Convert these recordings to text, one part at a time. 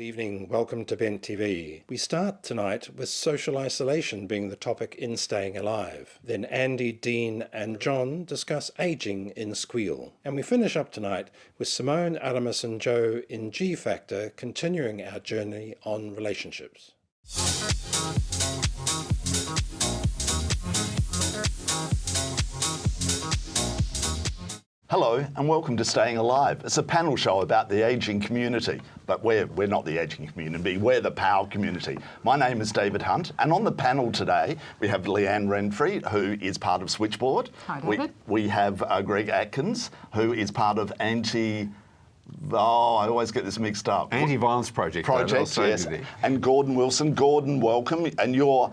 evening, welcome to Bent TV. We start tonight with social isolation being the topic in Staying Alive. Then Andy, Dean and John discuss ageing in Squeal. And we finish up tonight with Simone, Aramis and Jo in G Factor, continuing our journey on relationships. Hello and welcome to Staying Alive. It's a panel show about the ageing community, but we're not the ageing community, we're the power community. My name is David Hunt, and on the panel today we have Leanne Renfree, who is part of Switchboard. Hi, David. We have Greg Adkins, who is part of I always get this mixed up. Anti-Violence Project, yes. And Gordon Wilson. Gordon, welcome, and you're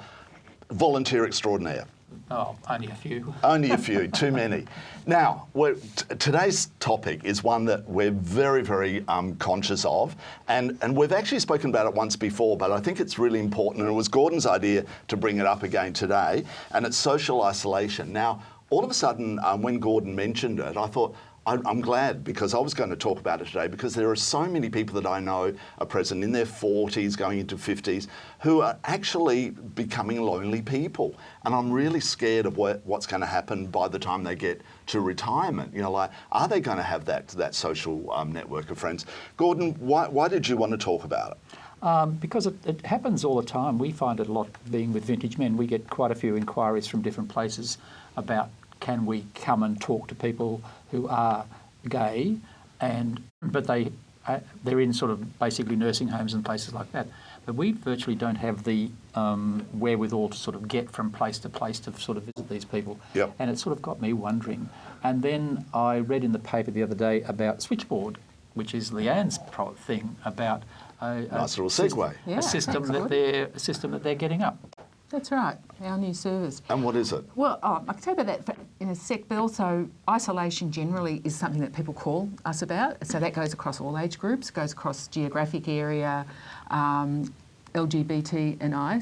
volunteer extraordinaire. Oh, only a few. Only a few, too many. Now, today's topic is one that we're very, very conscious of, and we've actually spoken about it once before, but I think it's really important, and it was Gordon's idea to bring it up again today, and it's social isolation. Now, all of a sudden, when Gordon mentioned it, I thought, I'm glad, because I was going to talk about it today, because there are so many people that I know are present in their 40s, going into 50s, who are actually becoming lonely people. And I'm really scared of what's going to happen by the time they get to retirement. You know, like, are they going to have that social network of friends? Gordon, why did you want to talk about it? Because it happens all the time. We find it a lot being with Vintage Men. We get quite a few inquiries from different places about, can we come and talk to people who are gay, but they're in sort of basically nursing homes and places like that. But we virtually don't have the wherewithal to sort of get from place to sort of visit these people. Yep. And it sort of got me wondering. And then I read in the paper the other day about Switchboard, which is Leanne's thing, about nice little segue. A system that they're getting up. That's right, our new service. And what is it? Well, I can tell you about that in a sec, but also isolation generally is something that people call us about. So that goes across all age groups, goes across geographic area, LGBT and I.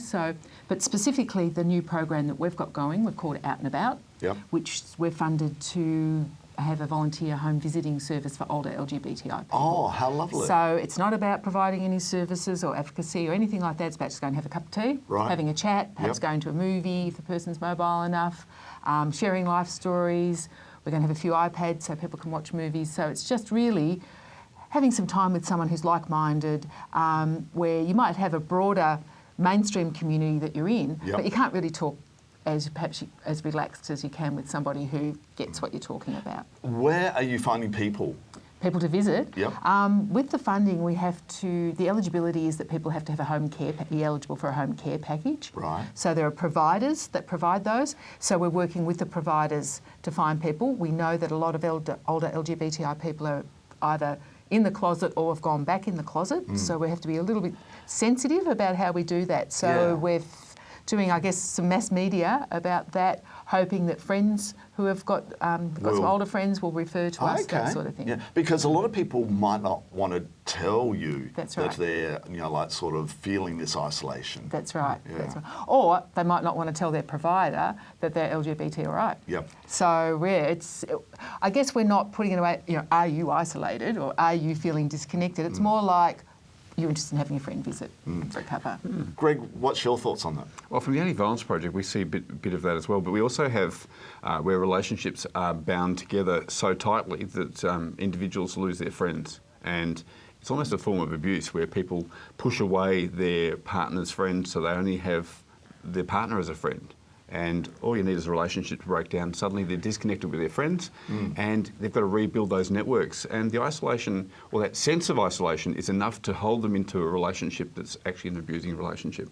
But specifically the new program that we've got going, we've called Out and About, yep, which we're funded to have a volunteer home visiting service for older LGBTI people. Oh, how lovely. So it's not about providing any services or advocacy or anything like that. It's about just going to have a cup of tea, right, having a chat, perhaps going to a movie if the person's mobile enough, sharing life stories. We're going to have a few iPads so people can watch movies. So it's just really having some time with someone who's like-minded, where you might have a broader mainstream community that you're in, yep, but you can't really talk as relaxed as you can with somebody who gets what you're talking about. Where are you finding people? People to visit? Yep. With the funding, the eligibility is that people have to have a home care, be eligible for a home care package. Right. So there are providers that provide those. So we're working with the providers to find people. We know that a lot of older LGBTI people are either in the closet or have gone back in the closet. So we have to be a little bit sensitive about how we do that. So we're doing, I guess, some mass media about that, hoping that friends who have got some older friends will refer to us, that sort of thing. Yeah, because a lot of people might not want to tell you that they're, like sort of feeling this isolation. That's right. Yeah. That's right. Or they might not want to tell their provider that they're LGBT all right. Yep. So I guess we're not putting it away, are you isolated or are you feeling disconnected? It's more like, you're interested in having a friend visit for a cuppa. Greg, what's your thoughts on that? Well, from the Anti-Violence Project, we see a bit of that as well, but we also have where relationships are bound together so tightly that individuals lose their friends. And it's almost a form of abuse where people push away their partner's friend so they only have their partner as a friend. And all you need is a relationship to break down. Suddenly they're disconnected with their friends and they've got to rebuild those networks. And the isolation, or that sense of isolation, is enough to hold them into a relationship that's actually an abusing relationship.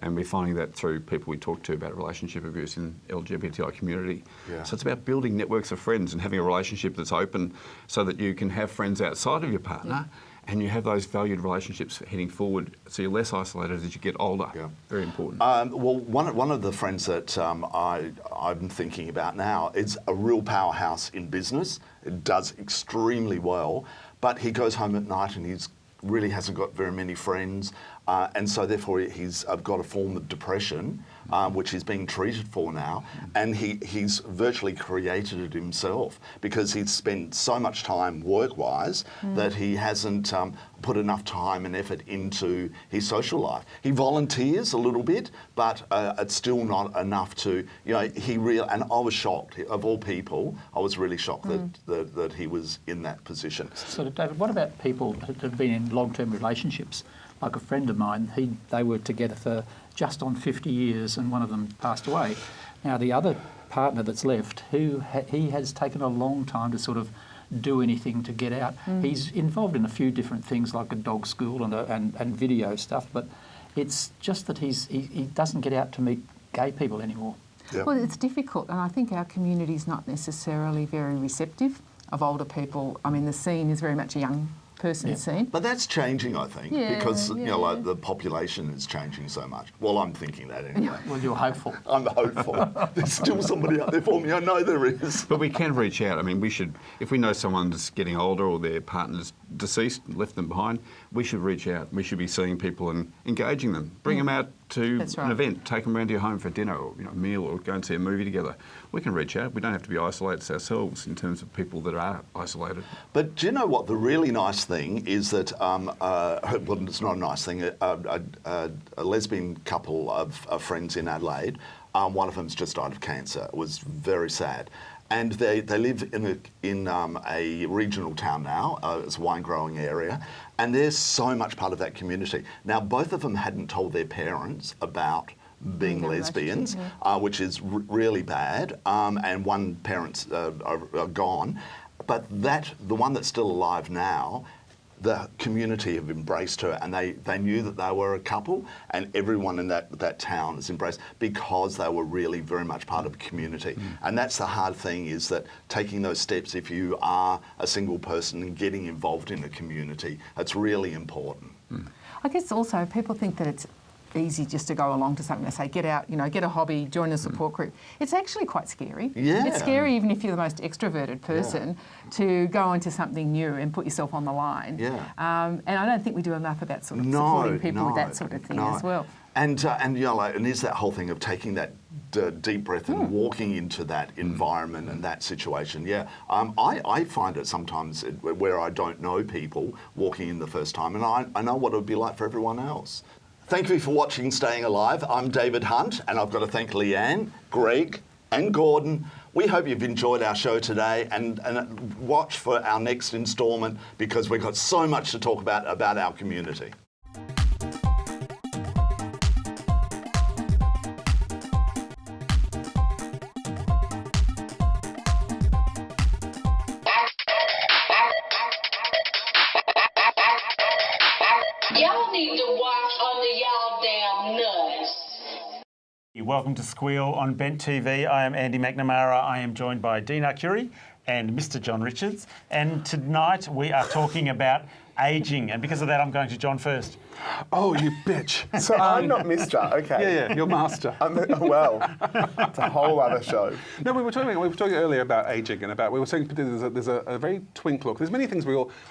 And we're finding that through people we talk to about relationship abuse in the LGBTI community. Yeah. So it's about building networks of friends and having a relationship that's open so that you can have friends outside of your partner and you have those valued relationships heading forward, so you're less isolated as you get older. Yeah. Very important. Well, one of the friends that I'm thinking about now is a real powerhouse in business. It does extremely well, but he goes home at night and he's really hasn't got very many friends, and so therefore he's got a form of depression. which he's being treated for now, and he's virtually created it himself because he's spent so much time work-wise that he hasn't put enough time and effort into his social life. He volunteers a little bit, but it's still not enough to, you know, and I was shocked. Of all people, I was really shocked that he was in that position. So, David, what about people that have been in long-term relationships? Like a friend of mine, they were together for just on 50 years and one of them passed away. Now, the other partner that's left, he has taken a long time to sort of do anything to get out. He's involved in a few different things like a dog school and video stuff, but it's just that he doesn't get out to meet gay people anymore. Yep. Well, it's difficult, and I think our community's not necessarily very receptive of older people. I mean, the scene is very much a young person scene. But that's changing, I think, Yeah, because you know, yeah. like the population is changing so much. Well, I'm thinking that anyway. Well, you're hopeful. I'm hopeful. There's still somebody out there for me. I know there is. But we can reach out. I mean, we should, if we know someone's getting older or their partner's deceased, left them behind, we should reach out. We should be seeing people and engaging them. Bring them out to That's right. an event, take them around to your home for dinner or a meal or go and see a movie together. We can reach out. We don't have to be isolated ourselves in terms of people that are isolated. But do you know what? The really nice thing is that, well, it's not a nice thing, a lesbian couple of friends in Adelaide, one of them's just died of cancer. It was very sad. And they live in a regional town now. It's a wine growing area, and they're so much part of that community. Now, both of them hadn't told their parents about being lesbians, which is really bad. And one parent's are gone, but the one that's still alive now, the community have embraced her, and they knew that they were a couple, and everyone in that town is embraced because they were really very much part of a community. And that's the hard thing, is that taking those steps, if you are a single person and getting involved in a community, it's really important. I guess also people think that it's easy just to go along to something. They say, get out, get a hobby, join a support group. It's actually quite scary. Yeah. It's scary even if you're the most extroverted person to go into something new and put yourself on the line. Yeah. And I don't think we do enough about sort of supporting people with that sort of thing as well. And and is that whole thing of taking that deep breath and walking into that environment and that situation. Yeah, I find it sometimes where I don't know people walking in the first time, and I know what it would be like for everyone else. Thank you for watching Staying Alive. I'm David Hunt, and I've got to thank Leanne, Greg, and Gordon. We hope you've enjoyed our show today, and watch for our next instalment, because we've got so much to talk about our community. Y'all need to watch under y'all damn nuts. Welcome to Squeal on Bent TV. I am Andy McNamara. I am joined by Dean Arcuri and Mr. John Richards. And tonight we are talking about ageing. And because of that, I'm going to John first. Oh, you bitch. So I'm not Mr. Okay. Yeah, you're master. Well, it's a whole other show. No, we were talking earlier about ageing and we were saying there's a very twink look. There's many things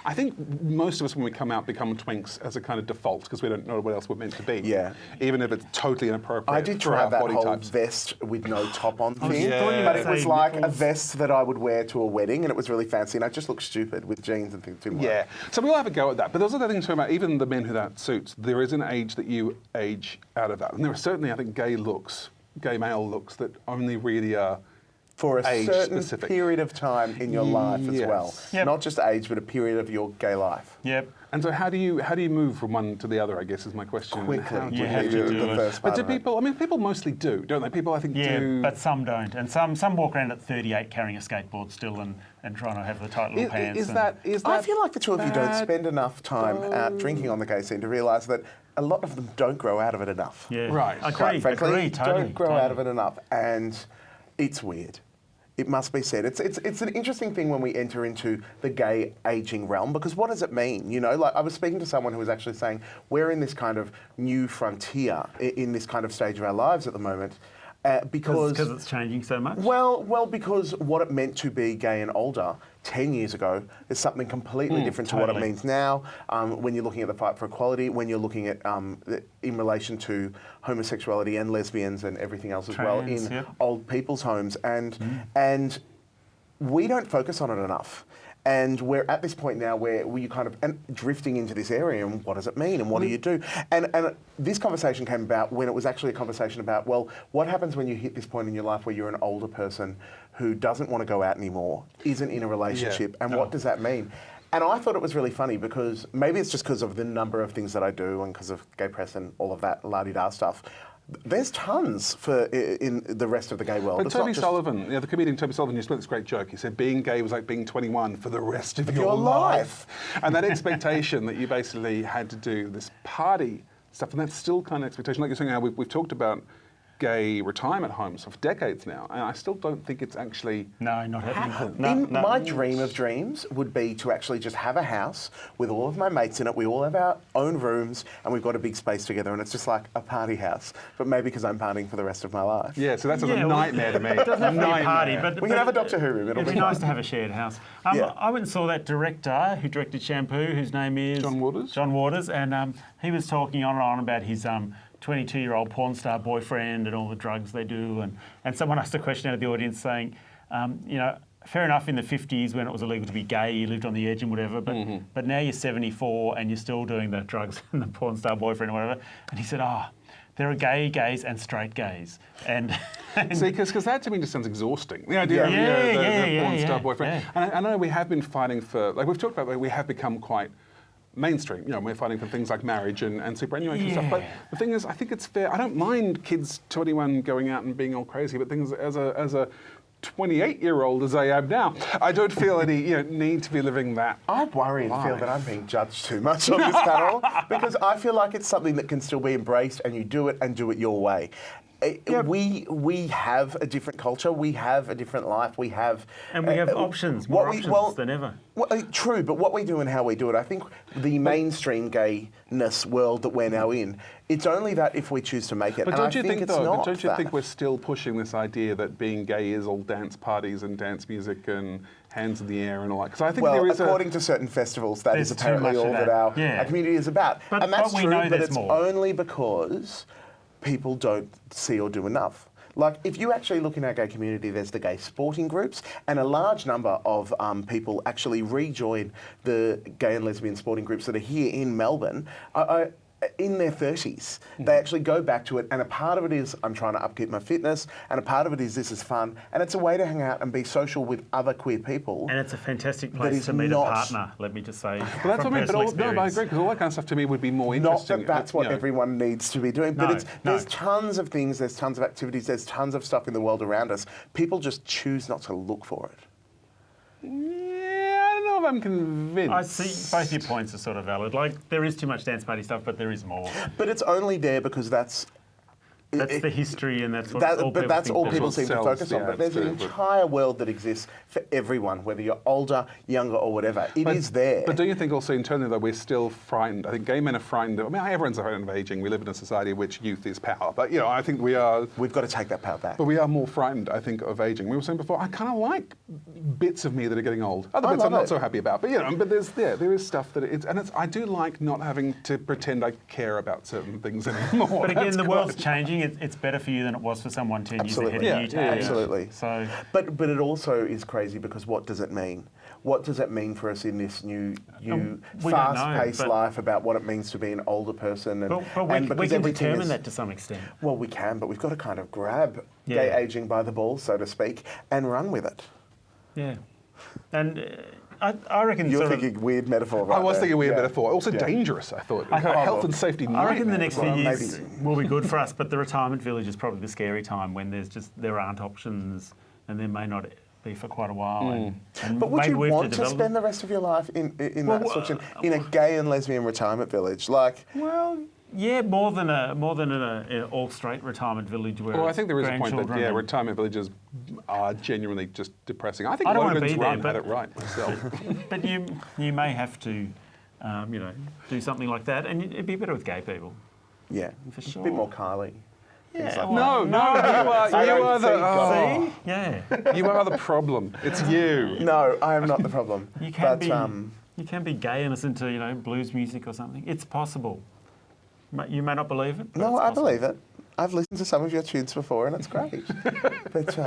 I think most of us when we come out become twinks as a kind of default because we don't know what else we're meant to be. Yeah. Even if it's totally inappropriate. I did for try our that body whole types. vest with no top on thing, yeah. but it was Say like a nipples. vest that I would wear to a wedding, and it was really fancy, and I just looked stupid with jeans and things too much. Yeah, so we all have a go at that. But there's other things talking about, even the men who that suits, there is an age that you age out of that. And there are certainly, I think, gay male looks that only really are For a age certain specific. period of time in your life as Yes. well. Yep. Not just age, but a period of your gay life. Yep. And so how do you move from one to the other, I guess, is my question. Quickly. How do You have to do do the it. first But part do of it. people, people mostly do, don't they? People, I think, Yeah, do. but some don't. And some walk around at 38 carrying a skateboard still and trying to have the tight little pants. Is and- that I feel like the two of you don't bad? spend enough time out drinking on the gay scene to realise that a lot of them don't grow out of it enough. Yeah. Right. Agree, Frankly, agree, totally. don't grow out of it enough, and it's weird. It must be said. It's an interesting thing when we enter into the gay aging realm, because what does it mean? Like I was speaking to someone who was actually saying we're in this kind of new frontier in this kind of stage of our lives at the moment, Because Because it's changing so much? well, because what it meant to be gay and older 10 years ago is something completely different to what it means now. When you're looking at the fight for equality, when you're looking at in relation to homosexuality and lesbians and everything else as well in old people's homes, and we don't focus on it enough. And we're at this point now where we kind of drifting into this area, and what does it mean, and what do you do? And this conversation came about when it was actually a conversation about, well, what happens when you hit this point in your life where you're an older person who doesn't want to go out anymore, isn't in a relationship, and what does that mean? And I thought it was really funny because maybe it's just because of the number of things that I do and because of gay press and all of that la-di-da stuff. There's tons in the rest of the gay world. But It's Toby Sullivan, the comedian Toby Sullivan, used to make this great joke. He said, being gay was like being 21 for the rest of your life. And that expectation that you basically had to do this party stuff, and that's still kind of expectation. Like you're saying, how we've talked about gay retirement homes for decades now, and I still don't think it's actually not happening. My dream of dreams would be to actually just have a house with all of my mates in it. We all have our own rooms, and we've got a big space together, and it's just like a party house. But maybe because I'm partying for the rest of my life. Yeah, so that's a nightmare to me. It doesn't have to be a party, but we can have a Doctor Who room. It'd be nice to have a shared house. I went and saw that director who directed Shampoo, whose name is John Waters. John Waters, and he was talking on and on about his 22-year-old porn star boyfriend and all the drugs they do, and someone asked a question out of the audience saying, fair enough in the 50s when it was illegal to be gay, you lived on the edge and whatever, but now you're 74 and you're still doing the drugs and the porn star boyfriend or whatever. And he said, there are gay gays and straight gays. And see, because that to me just sounds exhausting. The idea of the porn star boyfriend. Yeah. And I know we have been fighting for, like we've talked about, we have become quite mainstream. We're fighting for things like marriage and superannuation stuff. But the thing is, I think it's fair. I don't mind kids 21 going out and being all crazy, but things as a 28-year-old as I am now, I don't feel any need to be living that. I worry and feel that I'm being judged too much on this panel because I feel like it's something that can still be embraced, and you do it your way. We have a different culture. We have a different life. We have options, more options than ever. Well, true, but what we do and how we do it, I think the mainstream gayness world that we're now in, it's only that if we choose to make it. But and don't you think, though? Don't you that. think we're still pushing this idea that being gay is all dance parties and dance music and hands in the air and all that? Because I think there is according to certain festivals, that is There's too apparently much of all that. that our community is about. But and that's we true, know but there's it's more. only because people don't see or do enough. Like, if you actually look in our gay community, there's the gay sporting groups, and a large number of people actually rejoin the gay and lesbian sporting groups that are here in Melbourne in their 30s. They actually go back to it, and a part of it is, I'm trying to upkeep my fitness, and a part of it is, this is fun, and it's a way to hang out and be social with other queer people. And it's a fantastic place to meet a partner, let me just say. Well, that's what I mean, but I agree, because all that kind of stuff to me would be more interesting. Not that that's what everyone needs to be doing, but there's tons of things, there's tons of activities, there's tons of stuff in the world around us. People just choose not to look for it. Yeah, I don't know if I'm convinced. I see both your points are sort of valid. Like, there is too much dance party stuff, but there is more. But it's only there because that's the history, and that's what all people seem to focus on. But there's an entire world that exists for everyone, whether you're older, younger, or whatever. It is there. But do you think also internally that we're still frightened? I think gay men are frightened. I mean, everyone's frightened of ageing. We live in a society in which youth is power. But I think we are. We've got to take that power back. But we are more frightened, I think, of ageing. We were saying before, I kind of like bits of me that are getting old. Other bits I'm not so happy about. But but there is stuff that I do like not having to pretend I care about certain things anymore. But again, the world's changing. It's better for you than it was for someone 10 years ahead of you. Absolutely. So, but it also is crazy because what does it mean? What does it mean for us in this new fast-paced life about what it means to be an older person? But we can determine that to some extent. Well, we can, but we've got to kind of grab gay ageing by the balls, so to speak, and run with it. Yeah. And I reckon you're thinking weird metaphor, right? I was thinking weird metaphor. Also dangerous, I thought. Health and safety. I reckon the next few years will be good for us, but the retirement village is probably the scary time when there aren't options, and there may not be for quite a while. But would you want to spend the rest of your life in that section, in a gay and lesbian retirement village? Well, yeah, more than an all-straight retirement village where. Well, I think there is a point that retirement villages are genuinely just depressing. I think Logan's Run had it right myself. But you may have to, do something like that, and it'd be better with gay people. Yeah, for sure. A bit more Kylie. Things like No, you are the See? Yeah. you are the problem. It's you. No, I am not the problem. You can but, you can be gay and listen to, blues music or something. It's possible. You may not believe it. But no, it's I possible. believe it. I've listened to some of your tunes before, and it's great. But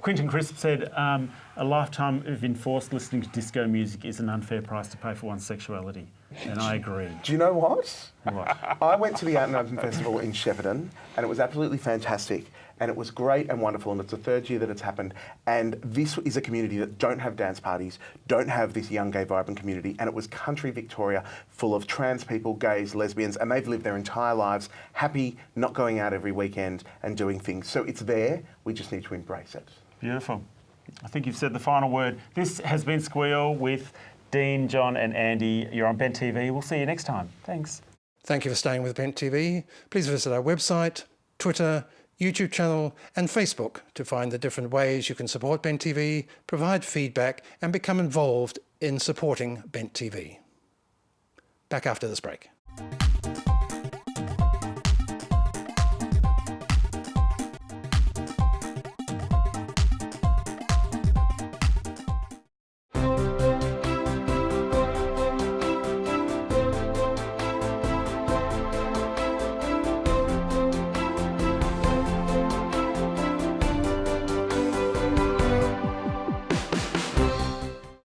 Quentin Crisp said, a lifetime of enforced listening to disco music is an unfair price to pay for one's sexuality. And I agree. do you know what? What? I went to the Out and Open Festival in Shepparton, and it was absolutely fantastic. And it was great and wonderful, and it's the third year that it's happened. And this is a community that don't have dance parties, don't have this young, gay, vibrant community. And it was country Victoria, full of trans people, gays, lesbians, and they've lived their entire lives happy, not going out every weekend and doing things. So it's there. We just need to embrace it. Beautiful. I think you've said the final word. This has been Squeal with Dean, John and Andy. You're on Bent TV. We'll see you next time. Thanks. Thank you for staying with Bent TV. Please visit our website, Twitter, YouTube channel and Facebook to find the different ways you can support Bent TV, provide feedback and become involved in supporting Bent TV. Back after this break.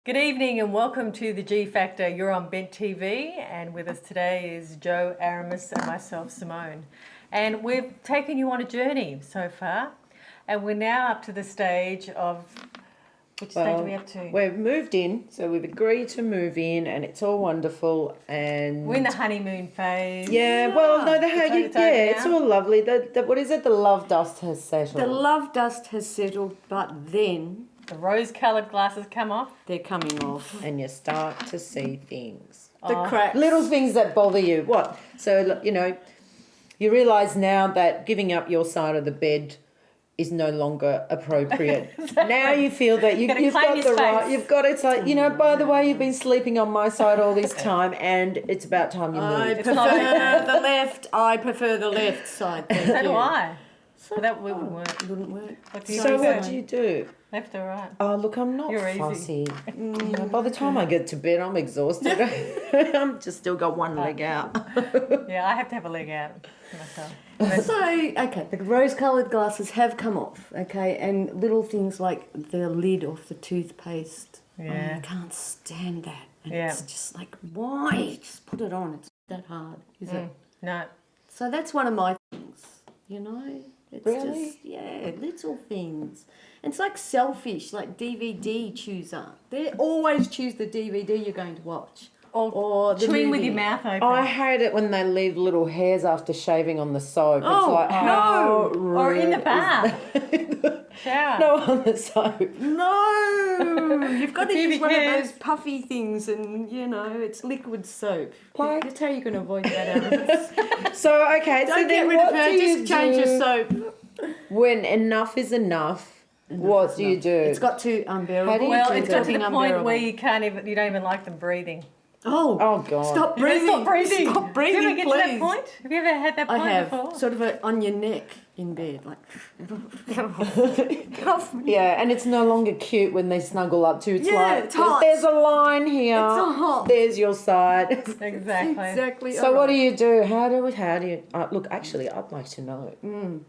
Good evening and welcome to the G Factor. You're on Bent TV and with us today is Jo, Aramis and myself, Simone. And we've taken you on a journey so far and we're now up to the stage of... Which stage are we up to? We've moved in, so we've agreed to move in and it's all wonderful and... We're in the honeymoon phase. Yeah, well, no, it's all lovely. What is it? The love dust has settled. The love dust has settled, but then... The rose-coloured glasses come off. They're coming off. And you start to see things. The cracks. Little things that bother you. What? So, you realise now that giving up your side of the bed is no longer appropriate. Now you feel that you've got the right. You've got it's like, by the way, you've been sleeping on my side all this time and it's about time you move. I prefer the left. I prefer the left side. So do I. But that wouldn't work. Wouldn't work. What do you do? Left or right? Oh, look, I'm not You're fussy. By the time I get to bed, I'm exhausted. I'm just still got one leg out. Yeah, I have to have a leg out myself. So, okay, the rose-coloured glasses have come off, okay, and little things like the lid off the toothpaste. Yeah. I can't stand that. And Yeah. it's just like, why? Just put it on. It's not that hard, is it? No. So that's one of my things, It's Really? just, little things. And it's like selfish, like DVD chooser. They always choose the DVD you're going to watch. Or the chewing with movie. your mouth open. I hate it when they leave little hairs after shaving on the soap. Oh, it's like, how rude or in the is bath. Shower. No, on the soap. No, you've got to pubic use one hairs. of those puffy things, and it's liquid soap. Like- That's how you can avoid that. Aramis. So, okay, so Don't get then rid what of her. do you Just change your do soap. when enough is enough? What do you do? It's got to unbearable. How do you Well, do it's got to the that? point where you don't even like them breathing. Oh God. Stop breathing. Stop breathing. Stop breathing, Have you ever get please. to that point? Have you ever had that I point have. before? Sort of on your neck in bed, like get off me. Yeah, and it's no longer cute when they snuggle up to. It's Yeah, like, it's hot. there's a line here. It's hot. There's your side. Exactly. So what do you do? How do you... look, actually, I'd like to know. you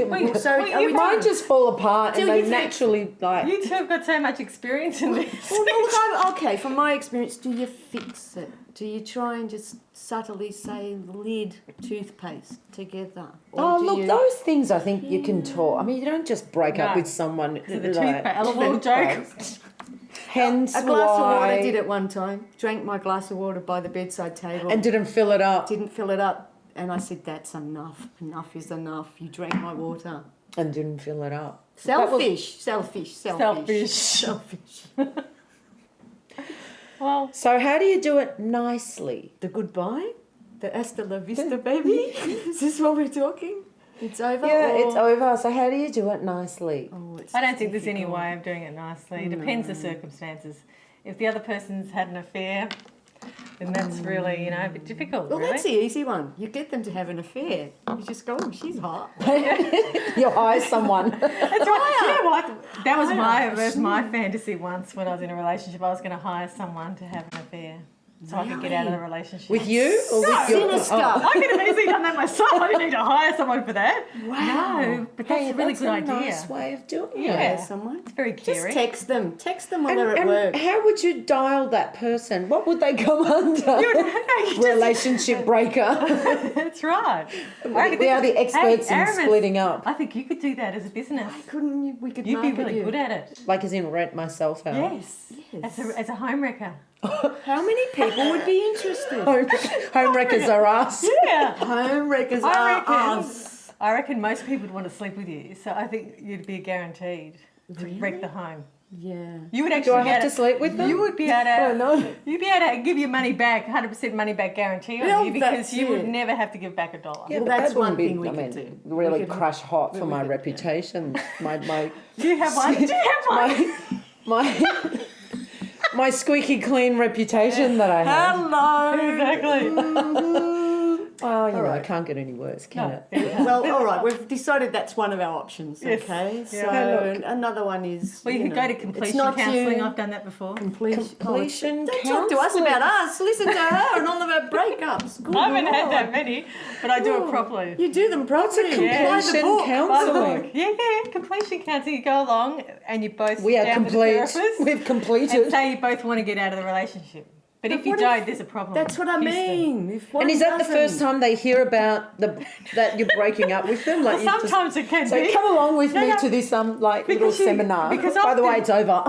Mine just fall apart and they naturally, like... You two have got so much experience in this. Well, okay, from my experience, do you fix it? Do you try and just subtly say lid, toothpaste together? Or do look, you... those things I think you can talk. I mean, you don't just break up No. with someone. The toothpaste. A little joke. Hence A glass of water why... did it one time. Drank my glass of water by the bedside table. And didn't fill it up. Didn't fill it up. And I said, that's enough. Enough is enough. You drank my water. And didn't fill it up. Selfish. Well, So how do you do it nicely? The goodbye? The hasta la vista, baby? Is this what we're talking? It's over? Yeah, or... it's over. So how do you do it nicely? Oh, it's I don't think there's any difficult. way of doing it nicely. It depends the circumstances. If the other person's had an affair then that's really, you know, a bit difficult. Well, really. that's the easy one. You get them to have an affair. You just go, oh, she's hot. You hire someone. That's right. You know what? That was my fantasy once when I was in a relationship. I was going to hire someone to have an affair. So I could get out of the relationship. With you or with your... Sinister. I could have easily done that myself. I didn't need to hire someone for that. Wow. No, but that's a really good idea. Nice way of doing it. Yeah. Someone. It's very Just caring. text them. Text them while they're at work. How would you dial that person? What would they come under? Relationship breaker. That's right. We are the experts in Aramis, splitting up. I think you could do that as a business. Couldn't you? We could You'd be market really you. good at it. Like as in rent myself out. Yes. As a home wrecker. How many people would be interested? Home wreckers are us. Yeah. Home wreckers I are reckon, us. I reckon most people would want to sleep with you. So I think you'd be guaranteed to wreck the home. Yeah. You would actually Do I be have able to sleep with them? You would be able to. I don't know. You'd be able to give your money back, 100% money back guarantee on Well, you, because that's you would it. never have to give back $1. Yeah, Well, but that's that one wouldn't thing we be, could do. really We could- crush hot for my could- reputation. My Do you have one? Do you have one? my squeaky clean reputation that I have. Hello. Exactly. Well, you know, it can't get any worse, can it? Well, all right. We've decided that's one of our options. Yes. Okay. Yeah. So Hey, look. another one is. Well, you could go to completion counselling. I've done that before. Completion Don't talk to us counselling. about us. Listen to her and all of her breakups. Good I haven't had Lord. that many, but I do it Oh, properly. You do them properly. completion counselling? Yeah, completion counselling. You go along and you both We sit are down with the complete. therapist We've and completed. say you both want to get out of the relationship. But if you what don't, if- there's a problem. That's what I Houston. mean. If one And is that the doesn't- first time they hear about that you're breaking up with them? Like Well, you just- sometimes it can So be. come along with me No. to this little Because seminar. because By the way, often- it's over.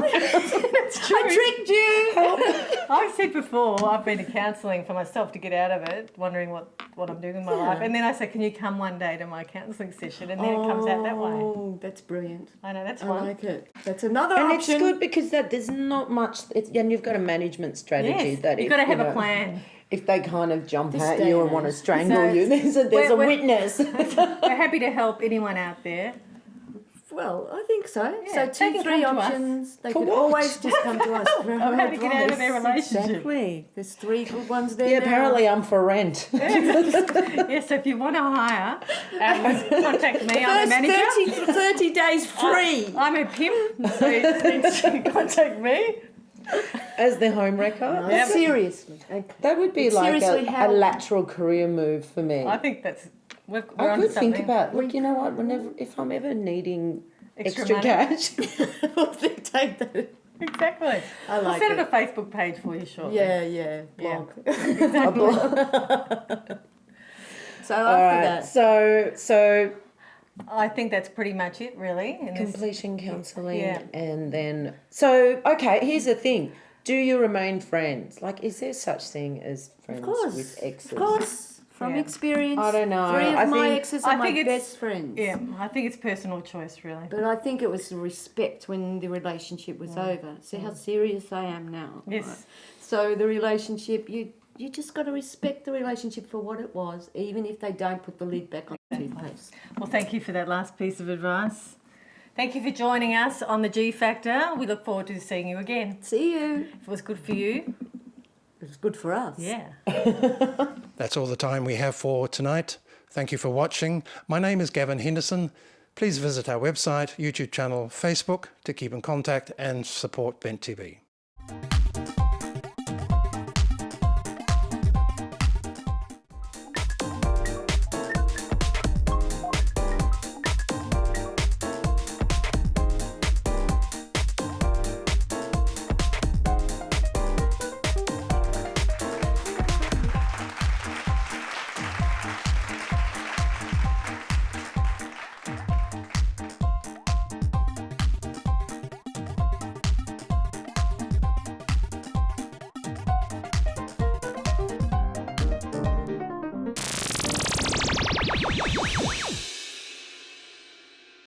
That's true. I tricked you. I said before, I've been to counselling for myself to get out of it, wondering what I'm doing with my life. And then I said, can you come one day to my counselling session? And then it comes out that way. Oh, that's brilliant. I know, that's I fun. like it. That's another And option. it's good because there's not much, and you've got a management strategy Yes, that you've if, got to have you a know, plan. If they kind of jump This at day you and and want to age. strangle So you, there's a we're- witness. We're happy to help anyone out there. Well, I think so. Yeah, So they can 3 come to us. To they For could what? always just come to us for How to get out of their advice. relationship. Exactly. There's 3 good ones there. Yeah, now. apparently I'm for rent. Yes, so if you want to hire, contact me. I'm a First manager. 30 days free. I'm a pimp, so you just need to contact me. As the home wrecker. Yep. Seriously. That would be It's like seriously a how- lateral career move for me. I think that's we're I onto could think something. about, look, you know what, if I'm ever needing Extra extra money. cash, We'll take that. Exactly. I like We'll set it. up a Facebook page for you shortly. Yeah, blog. So all after right. that. So I think that's pretty much it, really. in this- completion counselling, Yeah. and then okay. Here's the thing: do you remain friends? Like, is there such thing as friends Of course. with exes? Of course. From Yeah. experience. I don't know. 3 of I my think- exes I are my think it's- best friends. Yeah, I think it's personal choice, really. But I think it was the respect when the relationship was over. See how serious I am now. Yes. right? So the relationship, you just got to respect the relationship for what it was, even if they don't put the lid back on the toothpaste. Well, thank you for that last piece of advice. Thank you for joining us on the G Factor. We look forward to seeing you again. See you. If it was good for you, It was good for us. yeah. That's all the time we have for tonight. Thank you for watching. My name is Gavin Henderson. Please visit our website, YouTube channel, Facebook to keep in contact and support Bent TV.